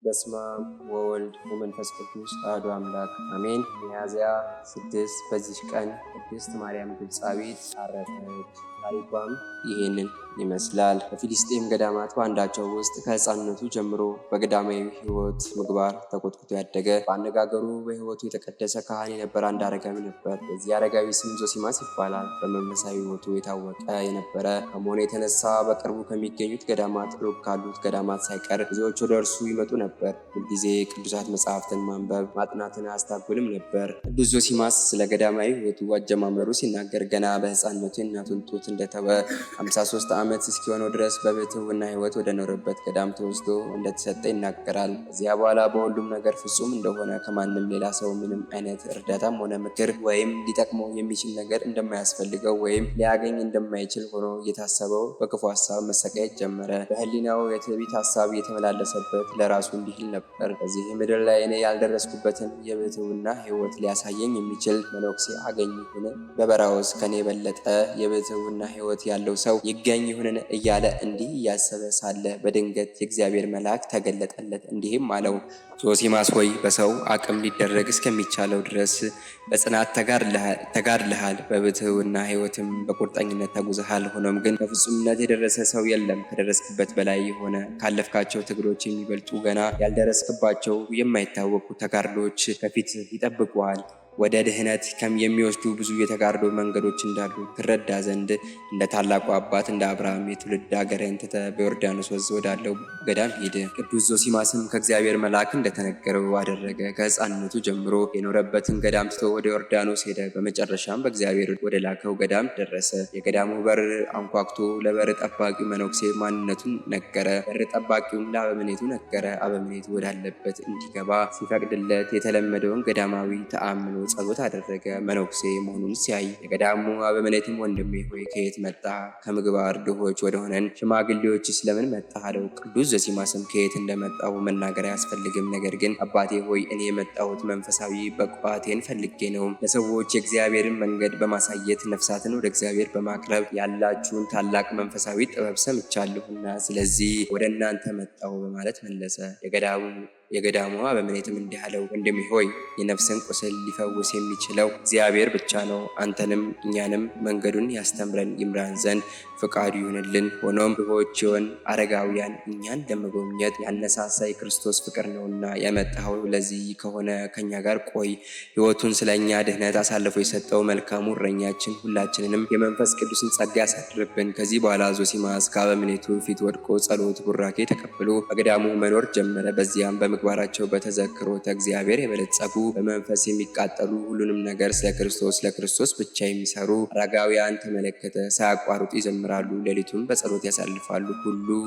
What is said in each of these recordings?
በስመ አብ ወወልድ ወመንፈስ ቅዱስ አሐዱ አምላክ አሜን። ሚያዝያ 6 በዚህ ቀን ቅድስት ማርያም ግብፃዊት አረፈች። ታሪኳም ይህንን ይመስላል። በፊልስጤም ገዳማት በአንዳቸው ውስጥ ከሕፃንነቱ ጀምሮ በገዳማዊ ሕይወት ምግባር ተኮትኩቶ ያደገ፣ በአነጋገሩ በሕይወቱ የተቀደሰ ካህን የነበረ አንድ አረጋዊ ነበር። የዚህ አረጋዊ ስም ዞሲማስ ይባላል። በመንፈሳዊ ሕይወቱ የታወቀ የነበረ ከመሆኑ የተነሳ በቅርቡ ከሚገኙት ገዳማት ሩቅ ካሉት ገዳማት ሳይቀር ብዙዎች ወደ እርሱ ይመጡ ነበር። ሁልጊዜ ቅዱሳት መጽሐፍትን ማንበብ ማጥናትን አያስታጉልም ነበር። ቅዱስ ዞሲማስ ስለ ገዳማዊ ሕይወቱ አጀማመሩ ሲናገር ገና በሕፃንነቱ የእናቱን ጡት እንደተወ 53 ዓመት እስኪሆነው ድረስ በብሕትውና ሕይወት ወደ ኖረበት ገዳም ተወስዶ እንደተሰጠ ይናገራል። ከዚያ በኋላ በሁሉም ነገር ፍጹም እንደሆነ፣ ከማንም ሌላ ሰው ምንም አይነት እርዳታም ሆነ ምክር ወይም ሊጠቅመው የሚችል ነገር እንደማያስፈልገው ወይም ሊያገኝ እንደማይችል ሆኖ እየታሰበው በክፉ ሀሳብ መሰቃየት ጀመረ። በሕሊናው የትዕቢት ሀሳብ እየተመላለሰበት ለራሱ እንዲህ ይል ነበር፣ በዚህ ምድር ላይ እኔ ያልደረስኩበትን የብሕትውና ሕይወት ሊያሳየኝ የሚችል መነኩሴ አገኝ ይሁን? በበረሃውስ ከኔ የበለጠ የብሕትውና ሕይወት ያለው ሰው ይገኝ ይሁንን? እያለ እንዲህ እያሰበ ሳለ በድንገት የእግዚአብሔር መልአክ ተገለጠለት፣ እንዲህም አለው፣ ዞሲማስ ሆይ በሰው አቅም ሊደረግ እስከሚቻለው ድረስ በጽናት ተጋድለሃል፣ በብሕትውና ሕይወትም በቁርጠኝነት ተጉዘሃል። ሆኖም ግን በፍጹምነት የደረሰ ሰው የለም። ከደረስክበት በላይ የሆነ ካለፍካቸው ትግሎች የሚበልጡ ገና ያልደረስክባቸው የማይታወቁ ተጋድሎች ከፊት ይጠብቁሃል። ወደ ድህነት የሚወስዱ ብዙ የተጋድሎ መንገዶች እንዳሉ ትረዳ ዘንድ እንደ ታላቁ አባት እንደ አብርሃም የትውልድ ሀገርህን ትተህ በዮርዳኖስ ወንዝ ወዳለው ገዳም ሄደ። ቅዱስ ዞሲማስም ከእግዚአብሔር መልአክ እንደተነገረው አደረገ። ከሕፃንነቱ ጀምሮ የኖረበትን ገዳም ትቶ ወደ ዮርዳኖስ ሄደ። በመጨረሻም በእግዚአብሔር ወደ ላከው ገዳም ደረሰ። የገዳሙ በር አንኳኩቶ ለበር ጠባቂው መነኩሴ ማንነቱን ነገረ። በር ጠባቂውም ለአበምኔቱ ነገረ። አበምኔቱ ወዳለበት እንዲገባ ሲፈቅድለት የተለመደውን ገዳማዊ ተአምኖ ጸሎት አደረገ። መነኩሴ መሆኑን ሲያይ የገዳሙ አበምኔትም ወንድሜ ሆይ ከየት መጣ? ከምግባር ድሆች ወደሆነን ሽማግሌዎች ስለምን መጣ አለው። ቅዱስ ዞሲማስም ከየት እንደመጣሁ መናገር አያስፈልግም፣ ነገር ግን አባቴ ሆይ እኔ የመጣሁት መንፈሳዊ በቋቴን ፈልጌ ነው። ለሰዎች የእግዚአብሔርን መንገድ በማሳየት ነፍሳትን ወደ እግዚአብሔር በማቅረብ ያላችሁን ታላቅ መንፈሳዊ ጥበብ ሰምቻለሁና ስለዚህ ወደ እናንተ መጣሁ በማለት መለሰ። የገዳሙ አበምኔትም እንዲህ አለው፣ ወንድሜ ሆይ የነፍስን ቁስል ሊፈውስ የሚችለው እግዚአብሔር ብቻ ነው። አንተንም እኛንም መንገዱን ያስተምረን ይምራን ዘንድ ፍቃዱ ይሁንልን። ሆኖም ድሆች የሆን አረጋውያን እኛን ለመጎብኘት ያነሳሳ የክርስቶስ ፍቅር ነውና ያመጣኸው ለዚህ ከሆነ ከኛ ጋር ቆይ። ሕይወቱን ስለ እኛ ድህነት አሳልፎ የሰጠው መልካሙ እረኛችን ሁላችንንም የመንፈስ ቅዱስን ጸጋ ያሳድርብን። ከዚህ በኋላ ዞሲማስ ከአበምኔቱ ፊት ወድቆ ጸሎት ቡራኬ ተቀብሎ በገዳሙ መኖር ጀመረ። በዚያም ምግባራቸው በተዘክሮተ እግዚአብሔር የበለጸጉ በመንፈስ የሚቃጠሉ ሁሉንም ነገር ስለ ክርስቶስ ብቻ የሚሰሩ አረጋውያን ተመለከተ። ሳያቋርጡ ይዘምራሉ፣ ሌሊቱን በጸሎት ያሳልፋሉ።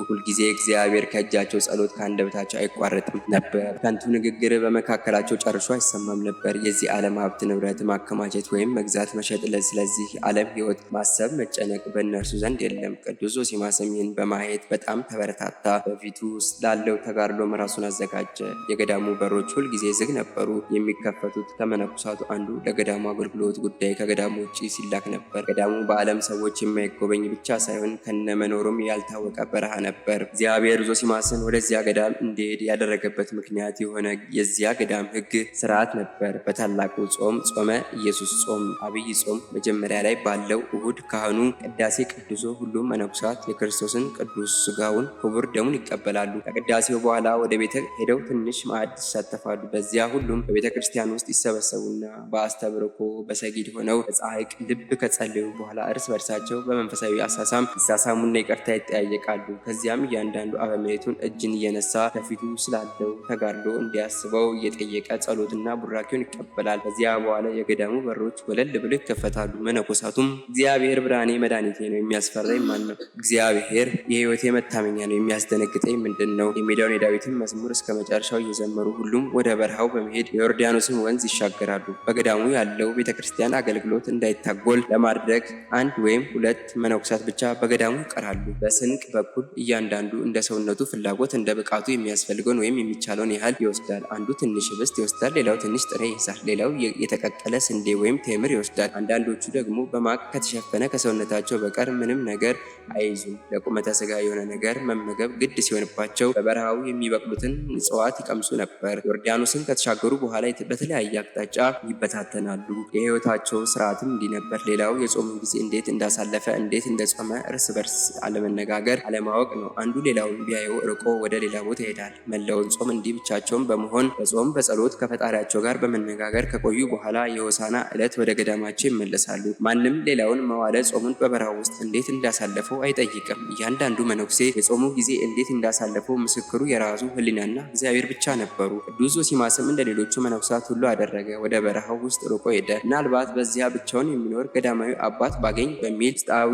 ሁልጊዜ እግዚአብሔር ከእጃቸው ጸሎት ከአንደበታቸው አይቋረጥም ነበር። ከንቱ ንግግር በመካከላቸው ጨርሶ አይሰማም ነበር። የዚህ ዓለም ሀብት ንብረት ማከማቸት ወይም መግዛት መሸጥ፣ ስለዚህ ዓለም ሕይወት ማሰብ መጨነቅ በእነርሱ ዘንድ የለም። ቅዱስ ዞሲማስም ይህን በማየት በጣም ተበረታታ። በፊቱ ላለው ተጋድሎም ራሱን አዘጋጀ። የገዳሙ በሮች ሁልጊዜ ዝግ ነበሩ። የሚከፈቱት ከመነኮሳቱ አንዱ ለገዳሙ አገልግሎት ጉዳይ ከገዳሙ ውጭ ሲላክ ነበር። ገዳሙ በዓለም ሰዎች የማይጎበኝ ብቻ ሳይሆን ከነመኖሩም ያልታወቀ በረሃ ነበር። እግዚአብሔር ዞሲማስን ወደዚያ ገዳም እንዲሄድ ያደረገበት ምክንያት የሆነ የዚያ ገዳም ሕግ ስርዓት ነበር። በታላቁ ጾም ጾመ ኢየሱስ ጾም አብይ ጾም መጀመሪያ ላይ ባለው እሁድ ካህኑ ቅዳሴ ቀድሶ ሁሉም መነኮሳት የክርስቶስን ቅዱስ ሥጋውን ክቡር ደሙን ይቀበላሉ። ከቅዳሴው በኋላ ወደ ቤተ ሄደው ትንሽ ማዕድ ይሳተፋሉ። በዚያ ሁሉም በቤተ ክርስቲያን ውስጥ ይሰበሰቡና በአስተብርኮ በሰጊድ ሆነው በጻሕቅ ልብ ከጸለዩ በኋላ እርስ በርሳቸው በመንፈሳዊ አሳሳም ይሳሳሙና ይቅርታ ይጠያየቃሉ። ከዚያም እያንዳንዱ አበምኔቱን እጅን እየነሳ ከፊቱ ስላለው ተጋድሎ እንዲያስበው እየጠየቀ ጸሎትና ቡራኬውን ይቀበላል። ከዚያ በኋላ የገዳሙ በሮች ወለል ብለው ይከፈታሉ። መነኮሳቱም እግዚአብሔር ብርሃኔ መድኃኒቴ ነው፣ የሚያስፈራኝ ማን ነው? እግዚአብሔር የሕይወቴ መታመኛ ነው፣ የሚያስደነግጠኝ ምንድን ነው? የሚለውን የዳዊትን መዝሙር እስከ መጨረሻው እየዘመሩ ሁሉም ወደ በረሃው በመሄድ የዮርዳኖስን ወንዝ ይሻገራሉ። በገዳሙ ያለው ቤተክርስቲያን አገልግሎት እንዳይታጎል ለማድረግ 1 ወይም 2 መነኮሳት ብቻ በገዳሙ ይቀራሉ። በስንቅ በኩል እያንዳንዱ እንደ ሰውነቱ ፍላጎት እንደ ብቃቱ የሚያስፈልገውን ወይም የሚቻለውን ያህል ይወስዳል። አንዱ ትንሽ ህብስት ይወስዳል፣ ሌላው ትንሽ ጥሬ ይይዛል፣ ሌላው የተቀቀለ ስንዴ ወይም ቴምር ይወስዳል። አንዳንዶቹ ደግሞ በማቅ ከተሸፈነ ከሰውነታቸው በቀር ምንም ነገር አይይዙም። ለቁመተ ስጋ የሆነ ነገር መመገብ ግድ ሲሆንባቸው በበረሃው የሚበቅሉትን እጽዋት ምጽዋት ይቀምሱ ነበር። ዮርዳኖስን ከተሻገሩ በኋላ በተለያየ አቅጣጫ ይበታተናሉ። የህይወታቸው ስርዓትም እንዲህ ነበር። ሌላው የጾሙን ጊዜ እንዴት እንዳሳለፈ እንዴት እንደጾመ እርስ በርስ አለመነጋገር፣ አለማወቅ ነው። አንዱ ሌላውን ቢያየው ርቆ ወደ ሌላ ቦታ ይሄዳል። መላውን ጾም እንዲህ ብቻቸውን በመሆን በጾም በጸሎት ከፈጣሪያቸው ጋር በመነጋገር ከቆዩ በኋላ የሆሳዕና ዕለት ወደ ገዳማቸው ይመለሳሉ። ማንም ሌላውን መዋለ ጾሙን በበረሃ ውስጥ እንዴት እንዳሳለፈው አይጠይቅም። እያንዳንዱ መነኩሴ የጾሙ ጊዜ እንዴት እንዳሳለፈው ምስክሩ የራሱ ሕሊናና እግዚአብሔር ብቻ ነበሩ። ቅዱስ ዞሲማስም እንደ ሌሎቹ መነኩሳት ሁሉ አደረገ። ወደ በረሃው ውስጥ ርቆ ሄደ። ምናልባት በዚያ ብቻውን የሚኖር ገዳማዊ አባት ባገኝ በሚል ውስጣዊ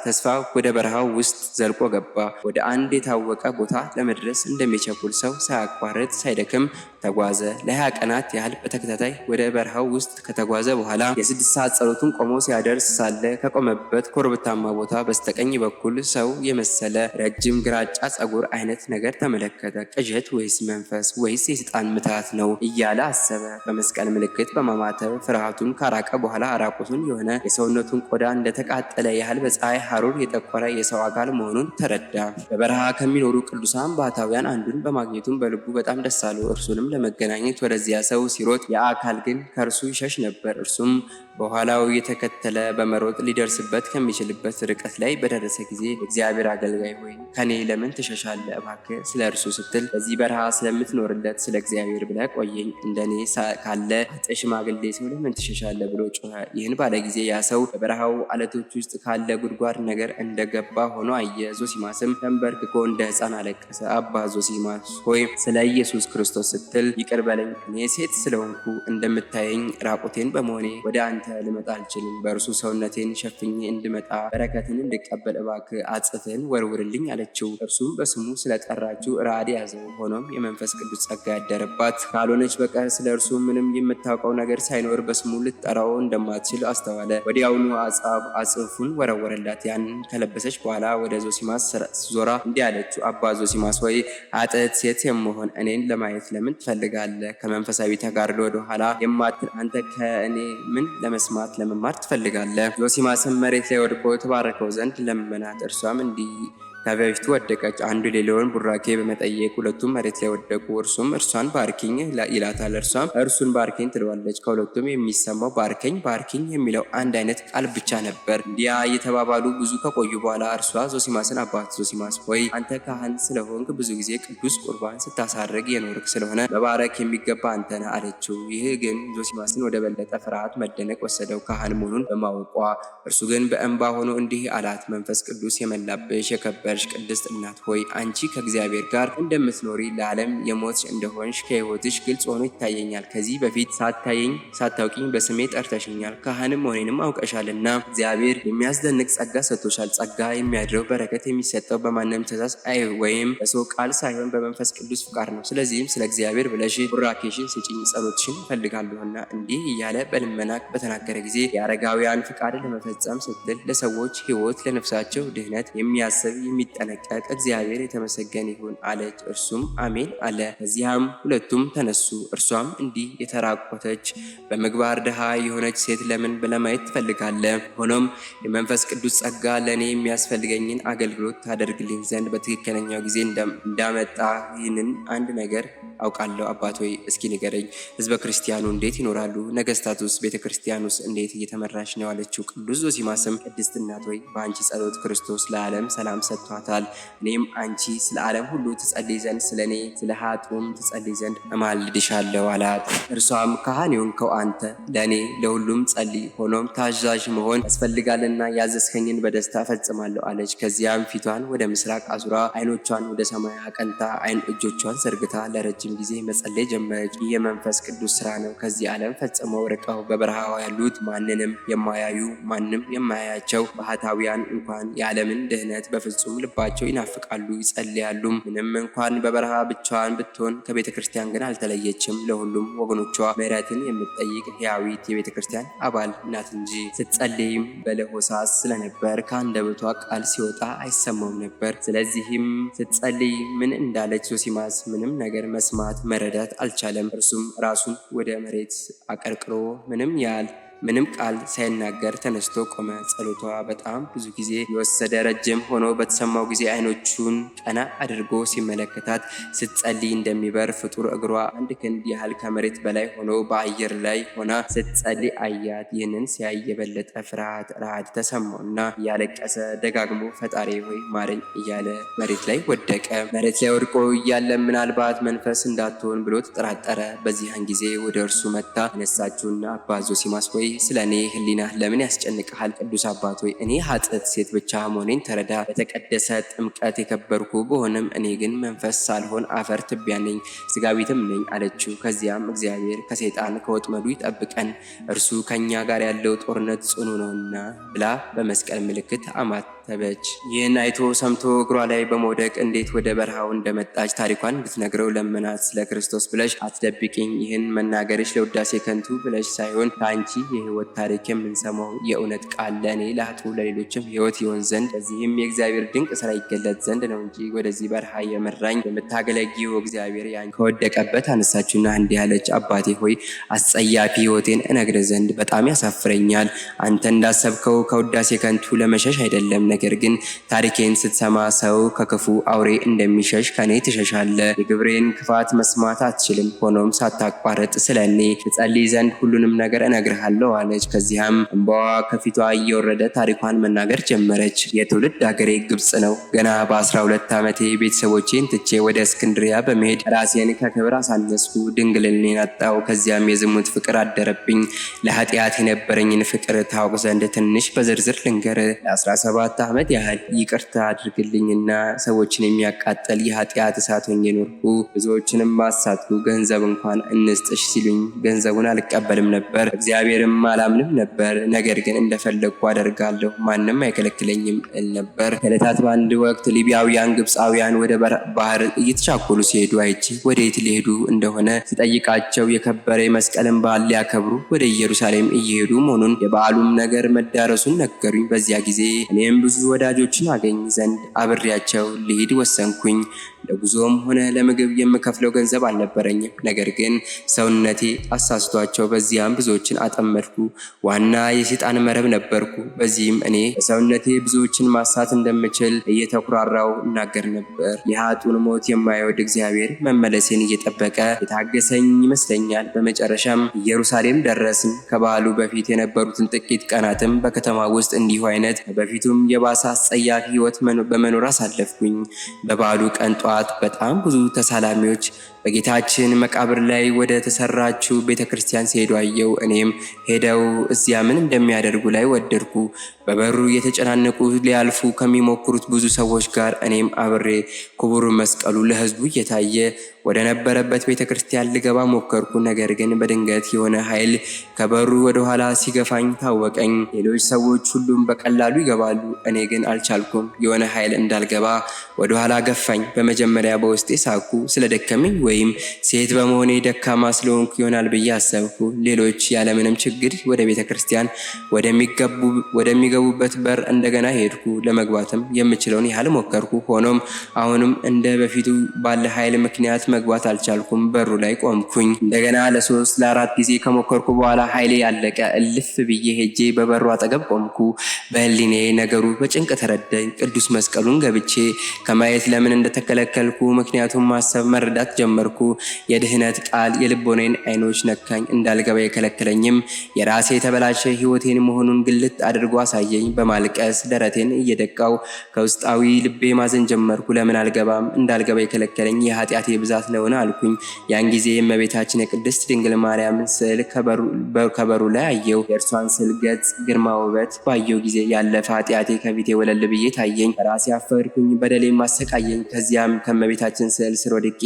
ተስፋ ወደ በረሃው ውስጥ ዘልቆ ገባ። ወደ አንድ የታወቀ ቦታ ለመድረስ እንደሚቸኩል ሰው ሳያቋርጥ ሳይደክም ተጓዘ። ለ20 ቀናት ያህል በተከታታይ ወደ በረሃው ውስጥ ከተጓዘ በኋላ የ6 ሰዓት ጸሎቱን ቆሞ ሲያደርስ ሳለ ከቆመበት ኮረብታማ ቦታ በስተቀኝ በኩል ሰው የመሰለ ረጅም ግራጫ ጸጉር አይነት ነገር ተመለከተ። ቅዠት ወይስ መንፈስ ወይስ የሰይጣን ምታት ነው እያለ አሰበ። በመስቀል ምልክት በማማተብ ፍርሃቱን ካራቀ በኋላ ራቁቱን የሆነ የሰውነቱን ቆዳ እንደተቃጠለ ያህል በፀሐይ ሐሩር የጠቆረ የሰው አካል መሆኑን ተረዳ። በበረሃ ከሚኖሩ ቅዱሳን ባህታውያን አንዱን በማግኘቱም በልቡ በጣም ደስ አለው። እርሱንም ለመገናኘት ወደዚያ ሰው ሲሮጥ የአካል ግን ከእርሱ ይሸሽ ነበር። እርሱም በኋላው የተከተለ በመሮጥ ሊደርስበት ከሚችልበት ርቀት ላይ በደረሰ ጊዜ እግዚአብሔር አገልጋይ ሆይ ከኔ ለምን ትሸሻለህ? እባክህ ስለ እርሱ ስትል በዚህ በረሃ ስለምትኖርለት ስለ እግዚአብሔር ብለህ ቆየኝ። እንደኔ ካለ አጥ ሽማግሌ ሰው ለምን ትሸሻለህ? ብሎ ጮኸ። ይህን ባለ ጊዜ ያ ሰው በበረሃው አለቶች ውስጥ ካለ ጉድጓድ ነገር እንደገባ ሆኖ አየ። ዞሲማስም ተንበርክኮ እንደ ሕፃን አለቀሰ። አባ ዞሲማስ ሆይ ስለ ኢየሱስ ክርስቶስ ስትል ይቅር በለኝ። እኔ ሴት ስለሆንኩ እንደምታየኝ ራቁቴን በመሆኔ ወደ አንተ ልመጣ አልችልም። በእርሱ ሰውነቴን ሸፍኜ እንድመጣ በረከትን እንድቀበል እባክህ አጽፍህን ወርውርልኝ አለችው። እርሱም በስሙ ስለጠራችው ራዕድ ያዘው። ሆኖም የመንፈስ ቅዱስ ጸጋ ያደረባት ካልሆነች በቀር ስለ እርሱ ምንም የምታውቀው ነገር ሳይኖር በስሙ ልትጠራው እንደማትችል አስተዋለ። ወዲያውኑ አጽፉን ወረወረላት። ያንን ከለበሰች በኋላ ወደ ዞሲማስ ዞራ እንዲህ አለችው፣ አባ ዞሲማስ ሆይ አጥት ሴት የምሆን እኔን ለማየት ለምን ትፈልጋለህ? ከመንፈሳዊ ተጋድሎ ወደ ኋላ የማትል አንተ ከእኔ ምን ለመስማት ለመማር ትፈልጋለህ? ዞሲማስም መሬት ላይ ወድቆ ተባረከው ዘንድ ለመናት። እርሷም እንዲህ ከበፊቱ ወደቀች። አንዱ ሌላውን ቡራኬ በመጠየቅ ሁለቱም መሬት ላይ ወደቁ። እርሱም እርሷን ባርኪኝ ይላታል፣ እርሷም እርሱን ባርኪኝ ትለዋለች። ከሁለቱም የሚሰማው ባርከኝ ባርኪኝ የሚለው አንድ አይነት ቃል ብቻ ነበር። እንዲያ እየተባባሉ ብዙ ከቆዩ በኋላ እርሷ ዞሲማስን አባት ዞሲማስ ሆይ አንተ ካህን ስለሆንክ ብዙ ጊዜ ቅዱስ ቁርባን ስታሳርግ የኖርክ ስለሆነ መባረክ የሚገባ አንተ ነህ አለችው። ይህ ግን ዞሲማስን ወደ በለጠ ፍርሃት መደነቅ ወሰደው፣ ካህን መሆኑን በማወቋ። እርሱ ግን በእንባ ሆኖ እንዲህ አላት፣ መንፈስ ቅዱስ የመላብሽ የከበ ቅድስት እናት ሆይ አንቺ ከእግዚአብሔር ጋር እንደምትኖሪ ለዓለም የሞትሽ እንደሆንሽ ከሕይወትሽ ግልጽ ሆኖ ይታየኛል። ከዚህ በፊት ሳታውቂኝ በስሜ ጠርተሽኛል፣ ካህንም መሆኔንም አውቀሻልና እግዚአብሔር የሚያስደንቅ ጸጋ ሰጥቶሻል። ጸጋ የሚያድረው በረከት የሚሰጠው በማንም ትእዛዝ ወይም በሰው ቃል ሳይሆን በመንፈስ ቅዱስ ፍቃድ ነው። ስለዚህም ስለ እግዚአብሔር ብለሽ ቡራኬሽን ስጪኝ፣ ጸሎትሽን እፈልጋለሁና። እንዲህ እያለ በልመና በተናገረ ጊዜ የአረጋውያን ፍቃድ ለመፈጸም ስትል ለሰዎች ሕይወት ለነፍሳቸው ድህነት የሚያስብ የሚጠነቀቅ እግዚአብሔር የተመሰገነ ይሁን አለች። እርሱም አሜን አለ። ከዚያም ሁለቱም ተነሱ። እርሷም እንዲህ የተራቆተች በምግባር ድሃ የሆነች ሴት ለምን ለማየት ትፈልጋለህ? ሆኖም የመንፈስ ቅዱስ ጸጋ ለእኔ የሚያስፈልገኝን አገልግሎት ታደርግልኝ ዘንድ በትክክለኛው ጊዜ እንዳመጣ ይህንን አንድ ነገር አውቃለሁ። አባት ሆይ እስኪ ንገረኝ፣ ህዝበ ክርስቲያኑ እንዴት ይኖራሉ? ነገስታቱስ ቤተ ክርስቲያኑስ እንዴት እየተመራች ነው? አለችው። ቅዱስ ዞሲማስም ቅድስት እናት ሆይ በአንቺ ጸሎት ክርስቶስ ለዓለም ሰላም ሰጥቷታል። እኔም አንቺ ስለ ዓለም ሁሉ ትጸልይ ዘንድ ስለ እኔ ስለ ኃጥኡም ትጸልይ ዘንድ እማልድሻለሁ አላት። እርሷም ካህን የሆንከው አንተ ለእኔ ለሁሉም ጸልይ፣ ሆኖም ታዛዥ መሆን ያስፈልጋልና ያዘዝከኝን በደስታ እፈጽማለሁ አለች። ከዚያም ፊቷን ወደ ምስራቅ አዙራ አይኖቿን ወደ ሰማይ አቀንታ እጆቿን ዘርግታ ለረጅም ጊዜ መጸለይ ጀመረች። ይህ የመንፈስ ቅዱስ ስራ ነው። ከዚህ ዓለም ፈጽመው ርቀው በበረሃ ያሉት ማንንም የማያዩ ማንም የማያያቸው ባህታውያን እንኳን የዓለምን ድህነት በፍጹም ልባቸው ይናፍቃሉ፣ ይጸልያሉ። ምንም እንኳን በበረሃ ብቻዋን ብትሆን ከቤተ ክርስቲያን ግን አልተለየችም። ለሁሉም ወገኖቿ ምሕረትን የምትጠይቅ ሕያዊት የቤተ ክርስቲያን አባል ናት እንጂ። ስትጸልይም በለሆሳስ ስለነበር ከአንደበቷ ቃል ሲወጣ አይሰማውም ነበር። ስለዚህም ስትጸልይ ምን እንዳለች ዞሲማስ ምንም ነገር መስማት መረዳት አልቻለም። እርሱም ራሱን ወደ መሬት አቀርቅሮ ምንም ያህል ምንም ቃል ሳይናገር ተነስቶ ቆመ። ጸሎቷ በጣም ብዙ ጊዜ የወሰደ ረጅም ሆኖ በተሰማው ጊዜ አይኖቹን ቀና አድርጎ ሲመለከታት ስትጸልይ እንደሚበር ፍጡር እግሯ 1 ክንድ ያህል ከመሬት በላይ ሆኖ በአየር ላይ ሆና ስትጸልይ አያት። ይህንን ሲያይ የበለጠ ፍርሃት ረሃድ ተሰማውና እያለቀሰ ደጋግሞ ፈጣሪ ሆይ ማረኝ እያለ መሬት ላይ ወደቀ። መሬት ላይ ወድቆ እያለ ምናልባት መንፈስ እንዳትሆን ብሎ ተጠራጠረ። በዚያን ጊዜ ወደ እርሱ መጥታ አነሳችውና አባ ዞሲማስ ሆይ ስለ እኔ ሕሊና ለምን ያስጨንቅሃል? ቅዱስ አባት ሆይ እኔ ኃጥእት ሴት ብቻ መሆኔን ተረዳ። በተቀደሰ ጥምቀት የከበርኩ በሆነም እኔ ግን መንፈስ ሳልሆን አፈር ትቢያ ነኝ፣ ስጋዊትም ነኝ አለችው። ከዚያም እግዚአብሔር ከሰይጣን ከወጥመዱ ይጠብቀን፣ እርሱ ከኛ ጋር ያለው ጦርነት ጽኑ ነውና ብላ በመስቀል ምልክት አማተበች። ይህን አይቶ ሰምቶ እግሯ ላይ በመውደቅ እንዴት ወደ በረሃው እንደመጣች ታሪኳን እንድትነግረው ለመናት። ስለ ክርስቶስ ብለሽ አትደብቂኝ። ይህን መናገርሽ ለውዳሴ ከንቱ ብለሽ ሳይሆን ከአንቺ የህይወት ታሪክ የምንሰማው የእውነት ቃል ለእኔ ለኃጡ ለሌሎችም ህይወት ይሆን ዘንድ በዚህም የእግዚአብሔር ድንቅ ስራ ይገለጥ ዘንድ ነው እንጂ ወደዚህ በረሃ የመራኝ የምታገለጊው እግዚአብሔር ያን ከወደቀበት አነሳችሁና እንዲህ አለች። አባቴ ሆይ አስጸያፊ ህይወቴን እነግር ዘንድ በጣም ያሳፍረኛል። አንተ እንዳሰብከው ከውዳሴ ከንቱ ለመሸሽ አይደለም። ነገር ግን ታሪኬን ስትሰማ ሰው ከክፉ አውሬ እንደሚሸሽ ከኔ ትሸሻለ። የግብሬን ክፋት መስማት አትችልም። ሆኖም ሳታቋርጥ ስለ እኔ ትጸልይ ዘንድ ሁሉንም ነገር እነግርሃለሁ አለች። ከዚያም እንባዋ ከፊቷ እየወረደ ታሪኳን መናገር ጀመረች። የትውልድ ሀገሬ ግብጽ ነው። ገና በ12 ዓመቴ ቤተሰቦቼን ትቼ ወደ እስክንድሪያ በመሄድ ራሴን ከክብር አሳነስኩ፣ ድንግልኔን አጣው። ከዚያም የዝሙት ፍቅር አደረብኝ። ለኃጢአት የነበረኝን ፍቅር ታውቅ ዘንድ ትንሽ በዝርዝር ልንገር። ለ17 ዓመት ያህል ይቅርታ አድርግልኝና ሰዎችን የሚያቃጠል የኃጢአት እሳት ሆኜ ኖርኩ። ብዙዎችንም ማሳትኩ። ገንዘብ እንኳን እንስጥሽ ሲሉኝ ገንዘቡን አልቀበልም ነበር፣ እግዚአብሔርም አላምንም ነበር። ነገር ግን እንደፈለግኩ አደርጋለሁ፣ ማንም አይከለክለኝም እል ነበር። ከዕለታት በአንድ ወቅት ሊቢያውያን ግብፃውያን ወደ ባህር እየተቻኮሉ ሲሄዱ አይቼ ወዴት ሊሄዱ እንደሆነ ስጠይቃቸው የከበረ የመስቀልን በዓል ሊያከብሩ ወደ ኢየሩሳሌም እየሄዱ መሆኑን የበዓሉም ነገር መዳረሱን ነገሩኝ። በዚያ ጊዜ እኔም ብዙ ወዳጆችን አገኝ ዘንድ አብሬያቸው ልሂድ ወሰንኩኝ። ለጉዞም ሆነ ለምግብ የምከፍለው ገንዘብ አልነበረኝም። ነገር ግን ሰውነቴ አሳስቷቸው በዚያም ብዙዎችን አጠመድኩ። ዋና የሰይጣን መረብ ነበርኩ። በዚህም እኔ በሰውነቴ ብዙዎችን ማሳት እንደምችል እየተኩራራው እናገር ነበር። የኃጥኡን ሞት የማይወድ እግዚአብሔር መመለሴን እየጠበቀ የታገሰኝ ይመስለኛል። በመጨረሻም ኢየሩሳሌም ደረስን። ከበዓሉ በፊት የነበሩትን ጥቂት ቀናትም በከተማ ውስጥ እንዲሁ አይነት በፊቱም የባሰ አስጸያፊ ሕይወት በመኖር አሳለፍኩኝ። በበዓሉ ቀን ጠዋት በጣም ብዙ ተሳላሚዎች በጌታችን መቃብር ላይ ወደ ተሰራችው ቤተክርስቲያን ሲሄዱ አየው። እኔም ሄደው እዚያ ምን እንደሚያደርጉ ላይ ወደድኩ። በበሩ የተጨናነቁ ሊያልፉ ከሚሞክሩት ብዙ ሰዎች ጋር እኔም አብሬ ክቡር መስቀሉ ለሕዝቡ እየታየ ወደ ነበረበት ቤተክርስቲያን ልገባ ሞከርኩ። ነገር ግን በድንገት የሆነ ኃይል ከበሩ ወደ ኋላ ሲገፋኝ ታወቀኝ። ሌሎች ሰዎች ሁሉም በቀላሉ ይገባሉ፣ እኔ ግን አልቻልኩም። የሆነ ኃይል እንዳልገባ ወደ ኋላ ገፋኝ። በመጀመሪያ በውስጤ ሳኩ። ስለደከመኝ ወይም ሴት በመሆኔ ደካማ ስለሆንኩ ይሆናል ብዬ አሰብኩ። ሌሎች ያለምንም ችግር ወደ ቤተክርስቲያን ወደሚገቡበት በር እንደገና ሄድኩ። ለመግባትም የምችለውን ያህል ሞከርኩ። ሆኖም አሁንም እንደ በፊቱ ባለ ኃይል ምክንያት መግባት አልቻልኩም። በሩ ላይ ቆምኩኝ። እንደገና ለ3 ለ4 ጊዜ ከሞከርኩ በኋላ ኃይሌ ያለቀ። እልፍ ብዬ ሄጄ በበሩ አጠገብ ቆምኩ። በህሊኔ ነገሩ በጭንቅ ተረዳኝ። ቅዱስ መስቀሉን ገብቼ ከማየት ለምን እንደተከለከልኩ ምክንያቱም ማሰብ መረዳት ጀመርኩ። የድህነት ቃል የልቦናዬን አይኖች ነካኝ። እንዳልገባ የከለከለኝም የራሴ የተበላሸ ህይወቴን መሆኑን ግልጥ አድርጎ አሳየኝ። በማልቀስ ደረቴን እየደቃው ከውስጣዊ ልቤ ማዘን ጀመርኩ። ለምን አልገባም? እንዳልገባ የከለከለኝ የኃጢአቴ ብዛት ነውን አልኩኝ። ያን ጊዜ እመቤታችን የቅድስት ድንግል ማርያምን ስዕል ከበሩ ላይ አየው። የእርሷን ስዕል ገጽ ግርማ ውበት ባየው ጊዜ ያለፈ ኃጢአቴ ከፊቴ ወለል ብዬ ታየኝ። ራሴ አፈርኩኝ፣ በደሌም ማሰቃየኝ። ከዚያም ከእመቤታችን ስዕል ስር ወድቄ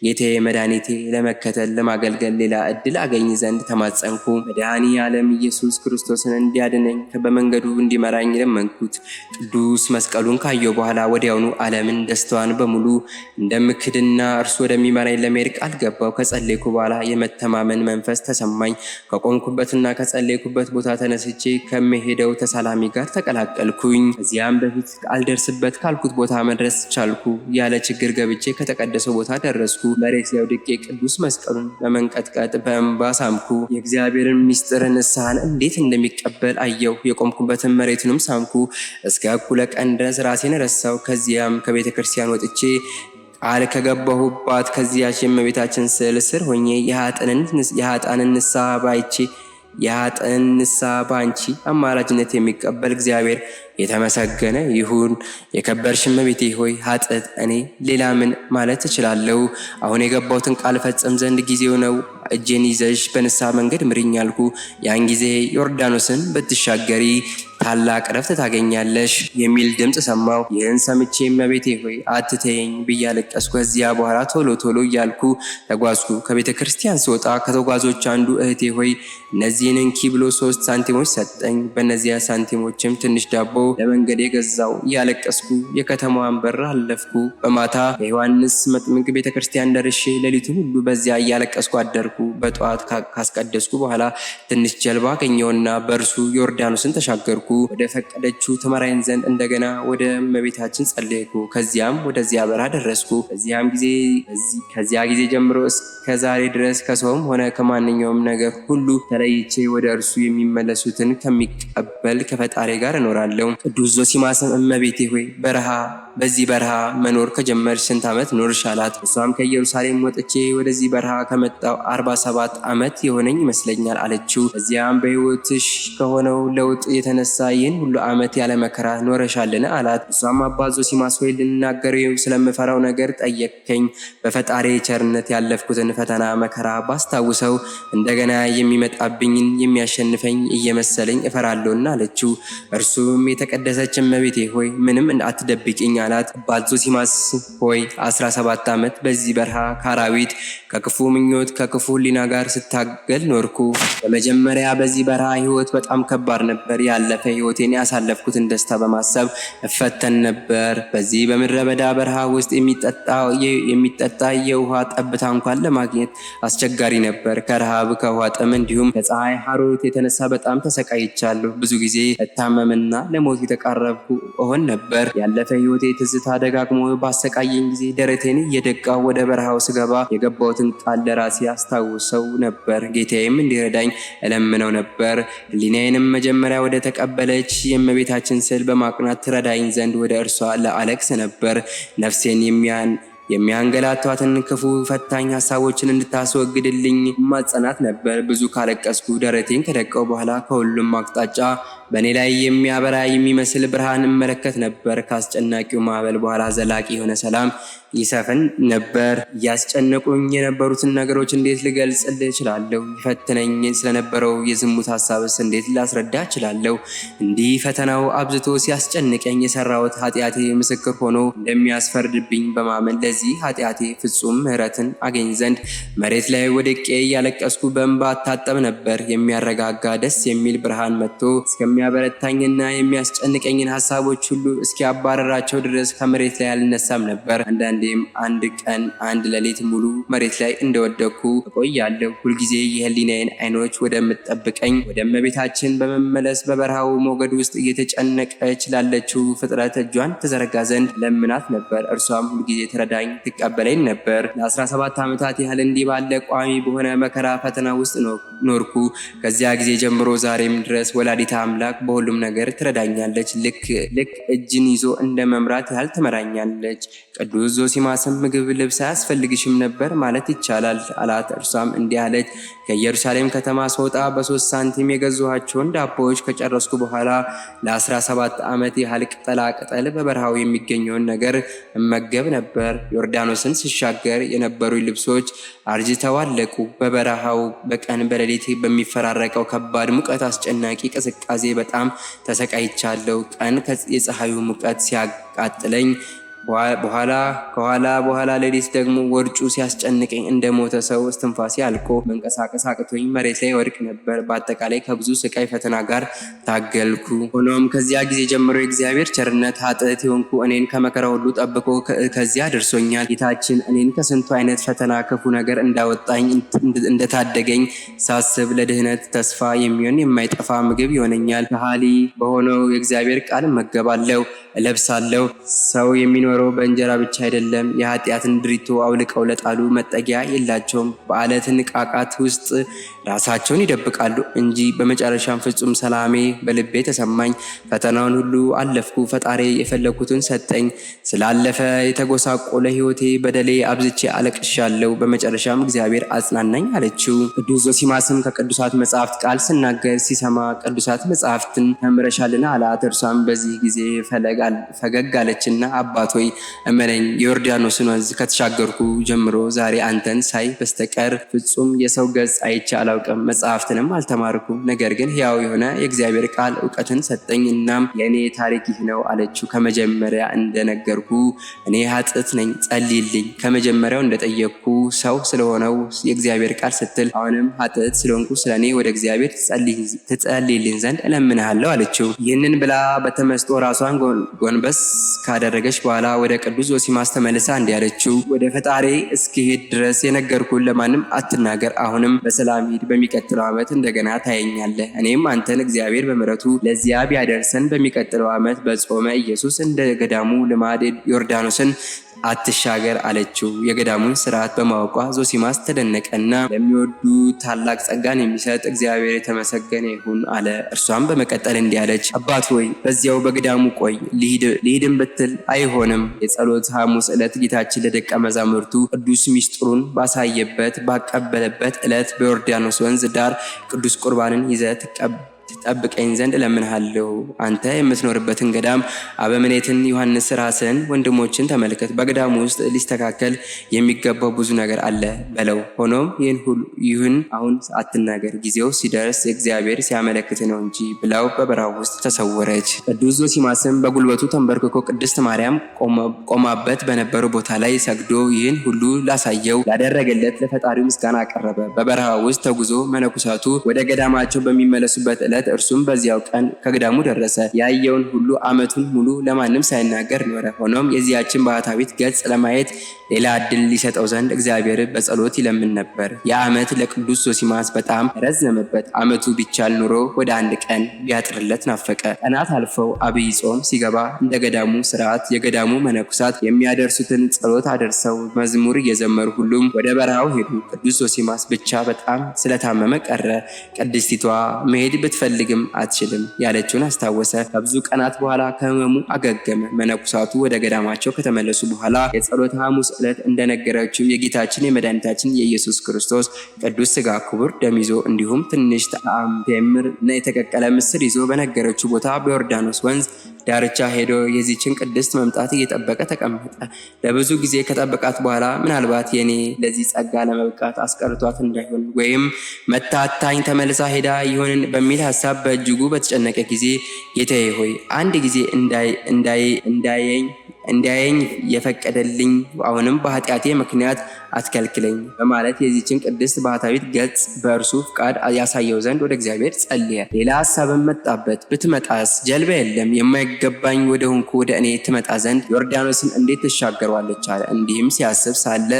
ጌታዬ መድኃኒቴ ለመከተል ለማገልገል ሌላ እድል አገኝ ዘንድ ተማጸንኩ። መድኃኔ ዓለም ኢየሱስ ክርስቶስን እንዲያድነኝ በመንገዱ እንዲመራኝ ለመንኩት። ቅዱስ መስቀሉን ካየው በኋላ ወዲያውኑ ዓለምን ደስታዋን በሙሉ እንደምክድና እርሱ እንደሚመራኝ ለመሄድ ቃል ገባው። ከጸለይኩ በኋላ የመተማመን መንፈስ ተሰማኝ። ከቆምኩበትና ከጸለይኩበት ቦታ ተነስቼ ከሚሄደው ተሳላሚ ጋር ተቀላቀልኩኝ። ከዚያም በፊት አልደርስበት ካልኩት ቦታ መድረስ ቻልኩ። ያለ ችግር ገብቼ ከተቀደሰው ቦታ ደረስኩ። መሬት ላይ ወድቄ ቅዱስ መስቀሉን በመንቀጥቀጥ በእንባ ሳምኩ። የእግዚአብሔርን ምስጢር ንስሐን እንዴት እንደሚቀበል አየሁ። የቆምኩበትን መሬቱንም ሳምኩ። እስከ እኩለ ቀን ድረስ ራሴን ረሳው። ከዚያም ከቤተ ክርስቲያን ወጥቼ ቃል ከገባሁባት ከዚያች የእመቤታችን ስዕል ስር ሆኜ የኃጥአንን ንስሐ ባንቺ አማላጅነት የሚቀበል እግዚአብሔር የተመሰገነ ይሁን። የከበርሽ እመቤቴ ሆይ ኃጥእ እኔ ሌላ ምን ማለት እችላለሁ? አሁን የገባሁትን ቃል ፈጽም ዘንድ ጊዜው ነው። እጄን ይዘሽ በንስሐ መንገድ ምሪኝ አልኩ። ያን ጊዜ ዮርዳኖስን ብትሻገሪ ታላቅ ረፍት ታገኛለሽ የሚል ድምፅ ሰማሁ። ይህን ሰምቼ እመቤቴ ሆይ አትተይኝ ብዬ አለቀስኩ። ከዚያ በኋላ ቶሎ እያልኩ ተጓዝኩ። ከቤተ ክርስቲያን ስወጣ ከተጓዞች አንዱ እህቴ ሆይ እነዚህን እንኪ ብሎ 3 ሳንቲሞች ሰጠኝ። በእነዚያ ሳንቲሞችም ትንሽ ዳቦ ለመንገድ የገዛው። እያለቀስኩ የከተማዋን በር አለፍኩ። በማታ የዮሐንስ መጥምቅ ቤተ ክርስቲያን ደርሼ ሌሊቱ ሁሉ በዚያ እያለቀስኩ አደርኩ። በጠዋት ካስቀደስኩ በኋላ ትንሽ ጀልባ አገኘውና በእርሱ ዮርዳኖስን ተሻገርኩ። ወደ ፈቀደችው ትመራኝ ዘንድ እንደገና ወደ እመቤታችን ጸለይኩ። ከዚያም ወደዚያ በረሃ ደረስኩ። ከዚያ ጊዜ ጀምሮ እስከ ዛሬ ድረስ ከሰውም ሆነ ከማንኛውም ነገር ሁሉ ተለይቼ ወደ እርሱ የሚመለሱትን ከሚቀበል ከፈጣሪ ጋር እኖራለሁ። ቅዱስ ዞሲማስም እመቤቴ ሆይ በዚህ በረሃ መኖር ከጀመርሽ ስንት ዓመት ኖርሽ? አላት። እሷም ከኢየሩሳሌም ወጥቼ ወደዚህ በረሃ ከመጣው 47 ዓመት የሆነኝ ይመስለኛል አለችው። እዚያም በሕይወትሽ ከሆነው ለውጥ የተነሳ ይህን ሁሉ ዓመት ያለ መከራ ኖረሻልን? አላት። እሷም አባ ዞሲማስ ሆይ ልናገረው ስለምፈራው ነገር ጠየቅከኝ። በፈጣሪ ቸርነት ያለፍኩትን ፈተና መከራ ባስታውሰው እንደገና የሚመጣብኝን የሚያሸንፈኝ እየመሰለኝ እፈራለሁና አለችው። እርሱም የተቀደሰች እመቤቴ ሆይ ምንም አትደብቂኝ አላት። አባ ዞሲማስ ሆይ 17 ዓመት በዚህ በረሃ ከአራዊት ከክፉ ምኞት ከክፉ ሕሊና ጋር ስታገል ኖርኩ። በመጀመሪያ በዚህ በረሃ ሕይወት በጣም ከባድ ነበር። ያለፈ ሕይወቴን ያሳለፍኩትን ደስታ በማሰብ እፈተን ነበር። በዚህ በምድረ በዳ በረሃ ውስጥ የሚጠጣ የውሃ ጠብታ እንኳን ለማግኘት አስቸጋሪ ነበር። ከረሃብ ከውሃ ጥም እንዲሁም ከፀሐይ ሐሩር የተነሳ በጣም ተሰቃይቻለሁ። ብዙ ጊዜ እታመምና ለሞት የተቃረብኩ እሆን ነበር። ያለፈ ሕይወቴ ትዝታ ደጋግሞ ባሰቃየኝ ጊዜ ደረቴን እየደቃሁ ወደ በረሃው ስገባ የገባሁትን ቃል ለራሴ አስታውሰው ነበር። ጌታዬም እንዲረዳኝ እለምነው ነበር። ሕሊናዬንም መጀመሪያ ወደ ተቀበለች የእመቤታችን ስዕል በማቅናት ትረዳኝ ዘንድ ወደ እርሷ ለአለቅስ ነበር። ነፍሴን የሚያንገላቷትን ክፉ ፈታኝ ሀሳቦችን እንድታስወግድልኝ ማጸናት ነበር። ብዙ ካለቀስኩ ደረቴን ከደቀው በኋላ ከሁሉም አቅጣጫ በእኔ ላይ የሚያበራ የሚመስል ብርሃን እመለከት ነበር። ከአስጨናቂው ማዕበል በኋላ ዘላቂ የሆነ ሰላም ይሰፍን ነበር። እያስጨነቁኝ የነበሩትን ነገሮች እንዴት ልገልጽልህ እችላለሁ? ይፈትነኝ ስለነበረው የዝሙት ሀሳብስ እንዴት ላስረዳ እችላለሁ? እንዲህ ፈተናው አብዝቶ ሲያስጨንቀኝ የሰራሁት ኃጢአቴ ምስክር ሆኖ እንደሚያስፈርድብኝ በማመን ለዚህ ኃጢአቴ ፍጹም ምሕረትን አገኝ ዘንድ መሬት ላይ ወድቄ እያለቀስኩ በእንባ አታጠብ ነበር። የሚያረጋጋ ደስ የሚል ብርሃን መጥቶ እስከሚያበረታኝና የሚያስጨንቀኝን ሀሳቦች ሁሉ እስኪያባረራቸው ድረስ ከመሬት ላይ አልነሳም ነበር። አንዳንዴም አንድ ቀን አንድ ሌሊት ሙሉ መሬት ላይ እንደወደኩ እቆያለሁ። ሁልጊዜ የሕሊናዬን ዓይኖች ወደምትጠብቀኝ ወደ እመቤታችን በመመለስ በበረሃው ሞገድ ውስጥ እየተጨነቀች ላለችው ፍጥረት እጇን ትዘረጋ ዘንድ ለምናት ነበር። እርሷም ሁልጊዜ ትረዳኝ ትቀበለኝ ነበር። ለ17 ዓመታት ያህል እንዲህ ባለ ቋሚ በሆነ መከራ ፈተና ውስጥ ኖርኩ። ከዚያ ጊዜ ጀምሮ ዛሬም ድረስ ወላዲተ አምላክ በሁሉም ነገር ትረዳኛለች። ልክ እጅን ይዞ እንደ መምራት ያህል ትመራኛለች። ቅዱስ ዞሲማስም ምግብ ልብስ አያስፈልግሽም ነበር ማለት ይቻላል አላት። እርሷም እንዲህ አለች። ከኢየሩሳሌም ከተማ ስወጣ በ3 ሳንቲም የገዛኋቸውን ዳቦዎች ከጨረስኩ በኋላ ለ17 ዓመት ያህል ቅጠላ ቅጠል በበረሃው የሚገኘውን ነገር እመገብ ነበር። ዮርዳኖስን ስሻገር የነበሩ ልብሶች አርጅተው አለቁ። በበረሃው በቀን በሌሊት በሚፈራረቀው ከባድ ሙቀት፣ አስጨናቂ ቅዝቃዜ በጣም ተሰቃይቻለሁ። ቀን የፀሐዩ ሙቀት ሲያቃጥለኝ በኋላ ሌሊት ደግሞ ወርጩ ሲያስጨንቀኝ እንደ ሞተ ሰው እስትንፋሴ አልቆ መንቀሳቀስ አቅቶኝ መሬት ላይ ወድቅ ነበር። በአጠቃላይ ከብዙ ስቃይ ፈተና ጋር ታገልኩ። ሆኖም ከዚያ ጊዜ ጀምሮ የእግዚአብሔር ቸርነት ኃጥእት የሆንኩ እኔን ከመከራ ሁሉ ጠብቆ ከዚያ ደርሶኛል። ጌታችን እኔን ከስንቱ አይነት ፈተና ክፉ ነገር እንዳወጣኝ እንደታደገኝ ሳስብ ለድህነት ተስፋ የሚሆን የማይጠፋ ምግብ ይሆነኛል። ከሃሊ በሆነው የእግዚአብሔር ቃል እመገባለሁ፣ እለብሳለሁ። ሰው የሚኖረው በእንጀራ ብቻ አይደለም። የኃጢአትን ድሪቶ አውልቀው ለጣሉ መጠጊያ የላቸውም። በአለት ንቃቃት ውስጥ ራሳቸውን ይደብቃሉ እንጂ። በመጨረሻም ፍጹም ሰላሜ በልቤ ተሰማኝ። ፈተናውን ሁሉ አለፍኩ። ፈጣሪ የፈለኩትን ሰጠኝ። ስላለፈ የተጎሳቆለ ሕይወቴ በደሌ አብዝቼ አለቅሻለሁ። በመጨረሻም እግዚአብሔር አጽናናኝ አለችው። ቅዱስ ዞሲማስም ከቅዱሳት መጻሕፍት ቃል ስናገር ሲሰማ ቅዱሳት መጻሕፍትን ተምረሻልና አላት። እርሷም በዚህ ጊዜ ፈገግ አለችና አባት ሆይ እመነኝ፣ የዮርዳኖስን ወንዝ ከተሻገርኩ ጀምሮ ዛሬ አንተን ሳይ በስተቀር ፍጹም የሰው ገጽ አይቼ አላውቅም፣ መጽሐፍትንም አልተማርኩም። ነገር ግን ሕያው የሆነ የእግዚአብሔር ቃል እውቀትን ሰጠኝ። እናም የእኔ ታሪክ ይህ ነው አለችው። ከመጀመሪያ እንደነገርኩ እኔ ኃጥእት ነኝ፣ ጸልይልኝ። ከመጀመሪያው እንደጠየቅኩ ሰው ስለሆነው የእግዚአብሔር ቃል ስትል አሁንም ኃጥእት ስለሆንኩ ስለ እኔ ወደ እግዚአብሔር ትጸልይልኝ ዘንድ እለምንሃለሁ አለችው። ይህንን ብላ በተመስጦ ራሷን ጎንበስ ካደረገች በኋላ ወደ ቅዱስ ዞሲማስ ተመልሳ እንዲህ አለችው። ወደ ፈጣሪ እስኪሄድ ድረስ የነገርኩን ለማንም አትናገር። አሁንም በሰላም ሂድ። በሚቀጥለው ዓመት እንደገና ታየኛለህ። እኔም አንተን እግዚአብሔር በምሕረቱ ለዚያ ቢያደርሰን በሚቀጥለው ዓመት በጾመ ኢየሱስ እንደ ገዳሙ ልማድ ዮርዳኖስን አትሻገር አለችው። የገዳሙን ስርዓት በማወቋ ዞሲማስ ተደነቀና ለሚወዱ ታላቅ ጸጋን የሚሰጥ እግዚአብሔር የተመሰገነ ይሁን አለ። እርሷም በመቀጠል እንዲህ አለች። አባት ሆይ በዚያው በገዳሙ ቆይ፣ ልሂድም ብትል አይሆንም። የጸሎት ሐሙስ ዕለት ጌታችን ለደቀ መዛሙርቱ ቅዱስ ሚስጥሩን ባሳየበት ባቀበለበት ዕለት በዮርዳኖስ ወንዝ ዳር ቅዱስ ቁርባንን ይዘህ ትጠብቀኝ ዘንድ እለምንሃለሁ። አንተ የምትኖርበትን ገዳም አበምኔትን ዮሐንስ ራስን ወንድሞችን ተመልከት። በገዳሙ ውስጥ ሊስተካከል የሚገባው ብዙ ነገር አለ በለው። ሆኖም ይህን አሁን አትናገር፣ ጊዜው ሲደርስ እግዚአብሔር ሲያመለክት ነው እንጂ ብላው በበረሃው ውስጥ ተሰወረች። ቅዱስ ዞሲማስም በጉልበቱ ተንበርክኮ ቅድስት ማርያም ቆማበት በነበረው ቦታ ላይ ሰግዶ ይህን ሁሉ ላሳየው ላደረገለት ለፈጣሪው ምስጋና አቀረበ። በበረሃ ውስጥ ተጉዞ መነኩሳቱ ወደ ገዳማቸው በሚመለሱበት ዕለት እርሱም በዚያው ቀን ከገዳሙ ደረሰ። ያየውን ሁሉ ዓመቱን ሙሉ ለማንም ሳይናገር ኖረ። ሆኖም የዚያችን ባህታዊት ገጽ ለማየት ሌላ ዕድል ሊሰጠው ዘንድ እግዚአብሔር በጸሎት ይለምን ነበር። የዓመት ለቅዱስ ዞሲማስ በጣም ረዘመበት። ዓመቱ ቢቻል ኑሮ ወደ አንድ ቀን ቢያጥርለት ናፈቀ። ቀናት አልፈው አብይ ጾም ሲገባ እንደ ገዳሙ ስርዓት የገዳሙ መነኩሳት የሚያደርሱትን ጸሎት አደርሰው መዝሙር እየዘመሩ ሁሉም ወደ በረሃው ሄዱ። ቅዱስ ዞሲማስ ብቻ በጣም ስለታመመ ቀረ። ቅድስቲቷ መሄድ ብትፈልግም አትችልም ያለችውን አስታወሰ። ከብዙ ቀናት በኋላ ከህመሙ አገገመ። መነኩሳቱ ወደ ገዳማቸው ከተመለሱ በኋላ የጸሎተ ሐሙስ ዕለት እንደነገረችው የጌታችን የመድኃኒታችን የኢየሱስ ክርስቶስ ቅዱስ ሥጋ ክቡር ደም ይዞ እንዲሁም ትንሽ ጣዕም ቴምር እና የተቀቀለ ምስር ይዞ በነገረችው ቦታ በዮርዳኖስ ወንዝ ዳርቻ ሄዶ የዚችን ቅድስት መምጣት እየጠበቀ ተቀመጠ። ለብዙ ጊዜ ከጠበቃት በኋላ ምናልባት የኔ ለዚህ ጸጋ ለመብቃት አስቀርቷት እንዳይሆን ወይም መታታኝ ተመልሳ ሄዳ ይሆንን በሚል ሐሳብ በእጅጉ በተጨነቀ ጊዜ ጌታዬ ሆይ አንድ ጊዜ እንዳየኝ የፈቀደልኝ አሁንም በኃጢአቴ ምክንያት አትከልክለኝ በማለት የዚችን ቅድስት ባህታዊት ገጽ በእርሱ ፍቃድ ያሳየው ዘንድ ወደ እግዚአብሔር ጸልየ። ሌላ ሐሳብም መጣበት። ብትመጣስ ጀልባ የለም፣ የማይገባኝ ወደ ሆንኩ ወደ እኔ ትመጣ ዘንድ ዮርዳኖስን እንዴት ትሻገሯለች አለ። እንዲህም ሲያስብ ሳለ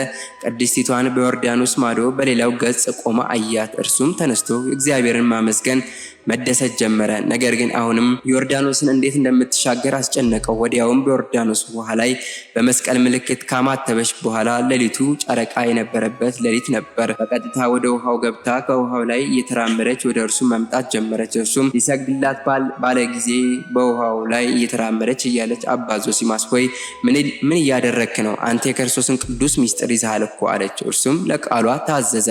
ቅድስቲቷን በዮርዳኖስ ማዶ በሌላው ገጽ ቆማ አያት። እርሱም ተነስቶ እግዚአብሔርን ማመስገን መደሰት ጀመረ። ነገር ግን አሁንም ዮርዳኖስን እንዴት እንደምትሻገር አስጨነቀው። ወዲያውም በዮርዳኖስ ውሃ ላይ በመስቀል ምልክት ካማተበች በኋላ ሌሊቱ ጨረቃ የነበረበት ሌሊት ነበር። በቀጥታ ወደ ውሃው ገብታ ከውሃው ላይ እየተራመደች ወደ እርሱ መምጣት ጀመረች። እርሱም ሊሰግድላት ባለ ጊዜ በውሃው ላይ እየተራመደች እያለች አባ ዞሲማስ ሆይ ምን እያደረክ ነው? አንተ የክርስቶስን ቅዱስ ሚስጥር ይዘሃል እኮ አለች። እርሱም ለቃሏ ታዘዘ።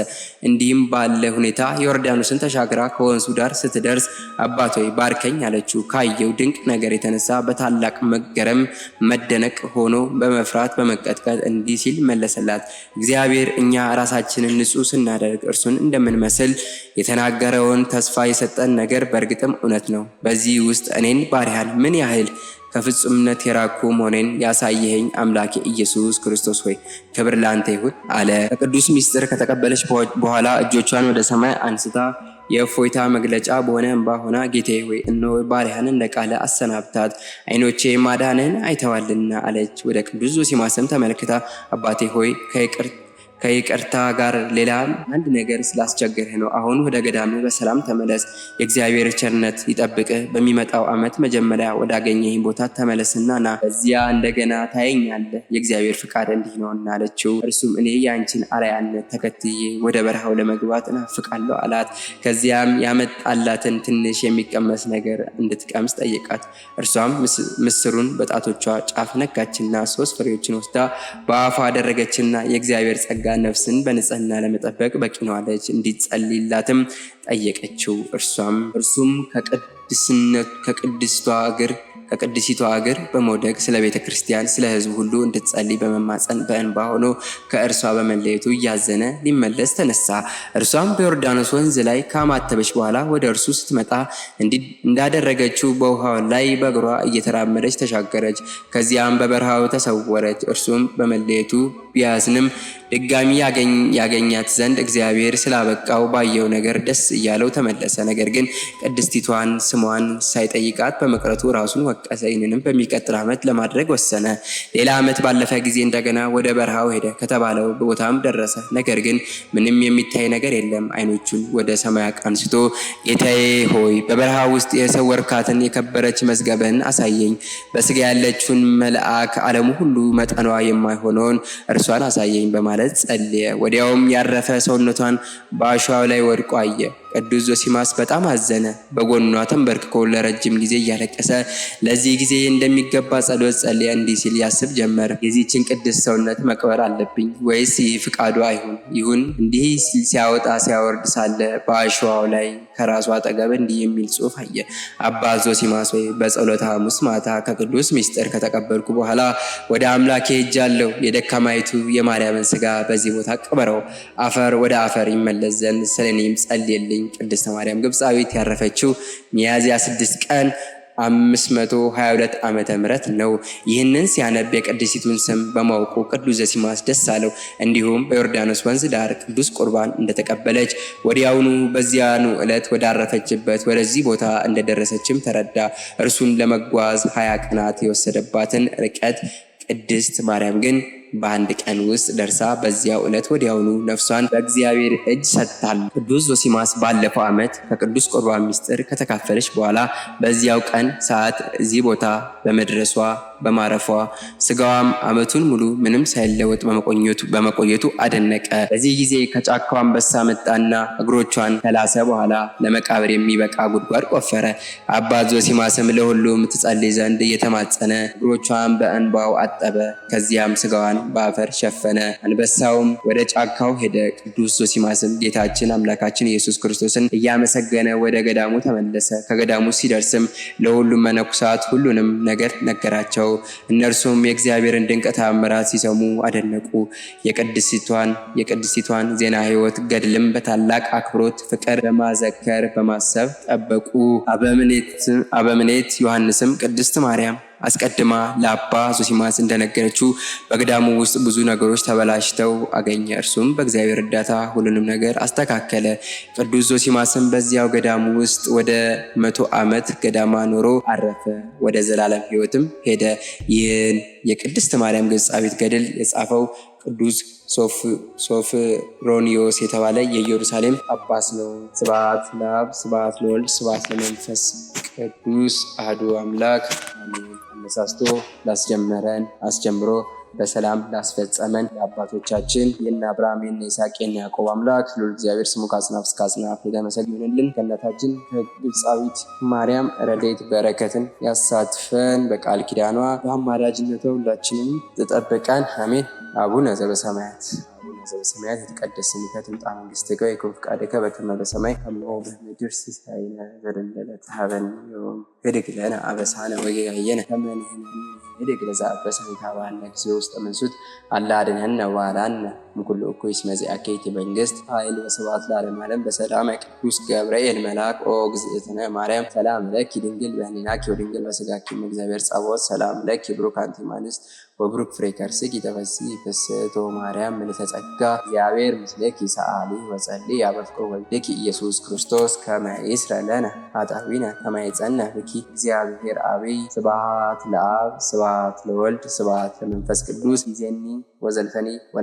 እንዲህም ባለ ሁኔታ ዮርዳኖስን ተሻግራ ከወንዙ ዳር ስትደርስ አባት ሆይ ባርከኝ አለችው። ካየው ድንቅ ነገር የተነሳ በታላቅ መገረም መደነቅ ሆኖ በመፍራት በመቀጥቀጥ እንዲህ ሲል መለሰላት። እግዚአብሔር እኛ ራሳችንን ንጹሕ ስናደርግ እርሱን እንደምንመስል የተናገረውን ተስፋ የሰጠን ነገር በእርግጥም እውነት ነው። በዚህ ውስጥ እኔን ባሪያን ምን ያህል ከፍጹምነት የራኩ መሆኔን ያሳየኸኝ አምላኬ ኢየሱስ ክርስቶስ ሆይ ክብር ላንተ ይሁን አለ። ከቅዱስ ምስጢር ከተቀበለች በኋላ እጆቿን ወደ ሰማይ አንስታ የእፎይታ መግለጫ በሆነ እንባ ሆና ጌታዬ ሆይ እነሆ ባሪያህን እንደ ቃል አሰናብታት፣ ዓይኖቼ ማዳንህን አይተዋልና አለች። ወደ ቅዱስ ዞሲማስም ተመልክታ አባቴ ሆይ ከይቅርታ ጋር ሌላ አንድ ነገር ስላስቸገርህ ነው። አሁን ወደ ገዳምህ በሰላም ተመለስ። የእግዚአብሔር ቸርነት ይጠብቅህ። በሚመጣው ዓመት መጀመሪያ ወዳገኘኝ ቦታ ተመለስና ና፣ በዚያ እንደገና ታየኛለህ። የእግዚአብሔር ፍቃድ እንዲህ ነውና አለችው። እርሱም እኔ የአንቺን አርአያነት ተከትዬ ወደ በረሃው ለመግባት እናፍቃለሁ አላት። ከዚያም ያመጣላትን ትንሽ የሚቀመስ ነገር እንድትቀምስ ጠየቃት። እርሷም ምስሩን በጣቶቿ ጫፍ ነካችና 3 ፍሬዎችን ወስዳ በአፏ አደረገችና የእግዚአብሔር ጸጋ ነፍስን በንጽህና ለመጠበቅ በቂ ነው አለች። እንዲጸልይላትም ጠየቀችው። እርሱም ከቅድስቷ እግር በመውደቅ ስለ ቤተ ክርስቲያን ስለ ሕዝብ ሁሉ እንድትጸልይ በመማፀን በእንባ ሆኖ ከእርሷ በመለየቱ እያዘነ ሊመለስ ተነሳ። እርሷም በዮርዳኖስ ወንዝ ላይ ካማተበች በኋላ ወደ እርሱ ስትመጣ እንዳደረገችው በውሃው ላይ በእግሯ እየተራመደች ተሻገረች። ከዚያም በበረሃው ተሰወረች። እርሱም በመለየቱ ቢያዝንም ድጋሚ ያገኛት ዘንድ እግዚአብሔር ስላበቃው ባየው ነገር ደስ እያለው ተመለሰ። ነገር ግን ቅድስቲቷን ስሟን ሳይጠይቃት በመቅረቱ ራሱን ወቀሰ። ይህንንም በሚቀጥል ዓመት ለማድረግ ወሰነ። ሌላ ዓመት ባለፈ ጊዜ እንደገና ወደ በረሃው ሄደ። ከተባለው ቦታም ደረሰ። ነገር ግን ምንም የሚታይ ነገር የለም። ዓይኖቹን ወደ ሰማይ አንስቶ ጌታዬ ሆይ በበረሃ ውስጥ የሰወርካትን የከበረች መዝገብን አሳየኝ። በስጋ ያለችውን መልአክ ዓለሙ ሁሉ መጠኗ የማይሆነውን እርሷን አሳየኝ በማለት ጸልየ። ወዲያውም ያረፈ ሰውነቷን በአሸዋው ላይ ወድቆ አየ። ቅዱስ ዞሲማስ በጣም አዘነ። በጎኗ ተንበርክኮ ለረጅም ጊዜ እያለቀሰ ለዚህ ጊዜ እንደሚገባ ጸሎት ጸልየ እንዲህ ሲል ያስብ ጀመር። የዚህችን ቅድስት ሰውነት መቅበር አለብኝ ወይስ ይህ ፍቃዱ ይሁን? እንዲህ ሲያወጣ ሲያወርድ ሳለ በአሸዋው ላይ ከራሱ አጠገብ እንዲህ የሚል ጽሑፍ አየ። አባ ዞሲማስ ሆይ በጸሎተ ሐሙስ ማታ ከቅዱስ ምስጢር ከተቀበልኩ በኋላ ወደ አምላኬ ሄጃለሁ። የደካማይቱ የማርያምን ስጋ በዚህ ቦታ ቅበረው፣ አፈር ወደ አፈር ይመለስ ዘንድ ስለኔም ጸልይልኝ። ቅድስተ ማርያም ግብፃዊት ያረፈችው ሚያዝያ 6 ቀን 522 ዓመተ ምህረት ነው። ይህንን ሲያነብ የቅድስቲቱን ስም በማወቁ ቅዱስ ዞሲማስ ደስ አለው። እንዲሁም በዮርዳኖስ ወንዝ ዳር ቅዱስ ቁርባን እንደተቀበለች ወዲያውኑ በዚያኑ ዕለት ወዳረፈችበት ወደዚህ ቦታ እንደደረሰችም ተረዳ። እርሱን ለመጓዝ 20 ቀናት የወሰደባትን ርቀት ቅድስት ማርያም ግን በአንድ ቀን ውስጥ ደርሳ በዚያው ዕለት ወዲያውኑ ነፍሷን በእግዚአብሔር እጅ ሰጥታል። ቅዱስ ዞሲማስ ባለፈው ዓመት ከቅዱስ ቁርባን ምስጢር ከተካፈለች በኋላ በዚያው ቀን ሰዓት እዚህ ቦታ በመድረሷ በማረፏ ስጋዋም ዓመቱን ሙሉ ምንም ሳይለወጥ በመቆየቱ አደነቀ። በዚህ ጊዜ ከጫካው አንበሳ መጣና እግሮቿን ከላሰ በኋላ ለመቃብር የሚበቃ ጉድጓድ ቆፈረ። አባ ዞሲማስም ለሁሉም ትጸልይ ዘንድ እየተማጸነ እግሮቿን በእንባው አጠበ። ከዚያም ስጋዋን በአፈር ሸፈነ። አንበሳውም ወደ ጫካው ሄደ። ቅዱስ ዞሲማስም ጌታችን አምላካችን ኢየሱስ ክርስቶስን እያመሰገነ ወደ ገዳሙ ተመለሰ። ከገዳሙ ሲደርስም ለሁሉም መነኩሳት ሁሉንም ነገር ነገራቸው። እነርሱም የእግዚአብሔርን ድንቅ ተአምራት ሲሰሙ አደነቁ። የቅድስቲቷን ዜና ሕይወት ገድልም በታላቅ አክብሮት ፍቅር በማዘከር በማሰብ ጠበቁ። አበምኔት ዮሐንስም ቅድስት ማርያም አስቀድማ ለአባ ዞሲማስ እንደነገረችው በገዳሙ ውስጥ ብዙ ነገሮች ተበላሽተው አገኘ። እርሱም በእግዚአብሔር እርዳታ ሁሉንም ነገር አስተካከለ። ቅዱስ ዞሲማስም በዚያው ገዳሙ ውስጥ ወደ 100 ዓመት ገዳማ ኖሮ አረፈ። ወደ ዘላለም ሕይወትም ሄደ። ይህን የቅድስት ማርያም ግብፃዊት ገድል የጻፈው ቅዱስ ሶፍሮኒዮስ የተባለ የኢየሩሳሌም ጳጳስ ነው። ስብሐት ለአብ ስብሐት ለወልድ ስብሐት ለመንፈስ ቅዱስ አሐዱ አምላክ አሜን። አነሳስቶ ላስጀመረን አስጀምሮ በሰላም ላስፈጸመን ለአባቶቻችን የእነ አብርሃም የእነ ይስሐቅ የእነ ያዕቆብ አምላክ ልዑል እግዚአብሔር ስሙ ከአጽናፍ እስከ አጽናፍ የተመሰገነ ይሁንልን። ከእናታችን ከግብፃዊት ማርያም ረድኤት በረከትን ያሳትፈን። በቃል ኪዳኗ በአማላጅነቷ ሁላችንም ተጠብቀን አሜን። አቡነ ዘበሰማያት የተቀደሰ ስምከ ትምጻእ መንግሥትከ ወይኩን ፈቃድከ በከመ በሰማይ ከማሁ በምድር ሲሳየነ ዘለለዕለትነ ሀበነ ዮም ህድግ ለነ አበሳነ ወጌጋየነ ህድግ ለዘአበሰነ ታባነ ጊዜ ውስጥ መንሱት አላ አድኅነነ ወአድኀነ እምኩሉ እኩይ እስመ ዚአከ መንግሥት ኃይል ወስብሐት ለዓለመ ዓለም። በሰላም ቅዱስ ገብርኤል መልአክ ኦ እግዝእትነ ማርያም ሰላም ለኪ ድንግል በሕሊናኪ ወድንግል በሥጋኪ እግዚአብሔር ጸባኦት ሰላም ለኪ ብሩክ አንቲ እምአንስት ወብሩክ ፍሬ ከርሥኪ ተፈሥሒ ፍስሕቶ ማርያም ምልዕተ ጸጋ እግዚአብሔር ምስሌኪ ሰአሊ ወጸልዪ አበ ፍቅር ወልድኪ ኢየሱስ ክርስቶስ ከመ ይስረ ለነ ኃጣውኢነ ከመ ይጸንዕ ብኪ እግዚአብሔር አብይ። ስብሐት ለአብ ስብሐት ለወልድ ስብሐት ለመንፈስ ቅዱስ ይእዜኒ ወዘልፈኒ